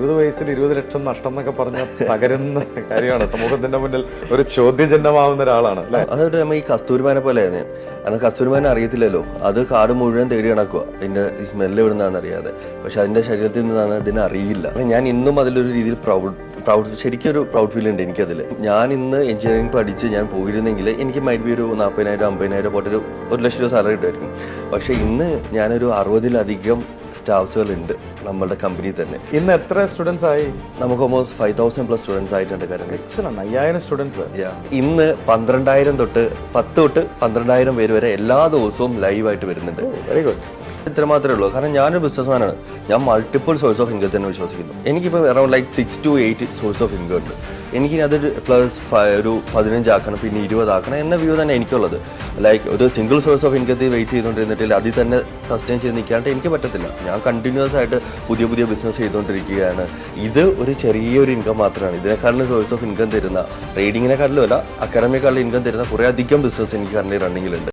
20 വയസ്സിൽ 20 ലക്ഷം നഷ്ടം എന്നൊക്കെ പറഞ്ഞ തകരുന്ന കാര്യമാണ്. സമൂഹത്തിന്റെ മുന്നിൽ ഒരു ചോദ്യചിഹ്നമാവുന്ന ഒരാളാണ് അല്ലെ. അതൊരു നമ്മൾ ഈ കസ്തൂരിമാനെ പോലെയാണ് ഞാൻ. കാരണം കസ്തൂരിമാനെ അറിയത്തില്ലല്ലോ, അത് കാട് മുഴുവൻ തേടി നടക്കുക ഇതിന്റെ ഈ സ്മെല്ല് ഇവിടുന്നാന്ന് അറിയാതെ. പക്ഷെ അതിന്റെ ശരീരത്തിൽ നിന്നാണ് ഇതിനെ അറിയില്ല. ഞാൻ ഇന്നും അതിലൊരു രീതിയിൽ ശരിക്കും ഒരു പ്രൗഡ് ഫീൽ ഉണ്ട് എനിക്കതിൽ. ഞാൻ ഇന്ന് എഞ്ചിനീയറിംഗ് പഠിച്ച് ഞാൻ പോയിരുന്നെങ്കിൽ എനിക്ക് മൈറ്റ് ബി ഒരു 40,000 50,000 പോട്ടൊരു 1 ലക്ഷം രൂപ സാലറി കിട്ടുമായിരിക്കും. പക്ഷെ ഇന്ന് ഞാനൊരു 60-ലധികം സ്റ്റാഫ്സുകളുണ്ട് നമ്മളുടെ കമ്പനി തന്നെ. ഇന്ന് എത്ര സ്റ്റുഡൻസ് ആയി? നമുക്ക് ഓൾമോസ്റ്റ് 5,000+ സ്റ്റുഡൻസ് ആയിട്ടുണ്ട് കറന്റ്. 5000 സ്റ്റുഡൻസ്. ഇന്ന് 12,000 തൊട്ട് 10 തൊട്ട് 12,000 പേര് വരെ എല്ലാ ദിവസവും ലൈവായിട്ട് വരുന്നുണ്ട്. Very good. ഇത്ര മാത്രമേ ഉള്ളൂ. കാരണം ഞാനൊരു ബിസിനസ്മാനാണ്. ഞാൻ മൾട്ടിപ്പിൾ സോഴ്സ് ഓഫ് ഇൻകം തന്നെ വിശ്വസിക്കുന്നു. എനിക്കിപ്പോൾ around 6 to 8 source of income ഉണ്ട്. എനിക്കിനി അതൊരു പ്ലസ് ഒരു 15 ആക്കണം, പിന്നെ 20 ആക്കണം എന്ന വ്യൂ തന്നെ എനിക്കുള്ളത്. ഒരു സിംഗിൾ സോഴ്സ് ഓഫ് ഇൻകത്തിൽ വെയിറ്റ് ചെയ്തുകൊണ്ടിരുന്നിട്ട് അതിൽ തന്നെ സസ്റ്റെയിൻ ചെയ്ത് നിൽക്കാണ്ട് എനിക്ക് പറ്റത്തില്ല. ഞാൻ കണ്ടിന്യൂസ് ആയിട്ട് പുതിയ പുതിയ ബിസിനസ് ചെയ്തുകൊണ്ടിരിക്കുകയാണ്. ഇത് ഒരു ചെറിയൊരു ഇൻകം മാത്രമാണ്. ഇതിനേക്കാളും സോഴ്സ് ഓഫ് ഇൻകം തരുന്ന, ട്രേഡിങ്ങിനെക്കാളിലും അല്ല, അക്കാഡമിക്കാളും ഇൻകം തരുന്ന കുറേ അധികം ബിസിനസ് എനിക്ക് കറന്റ് റണ്ണിങ്ങിലുണ്ട്.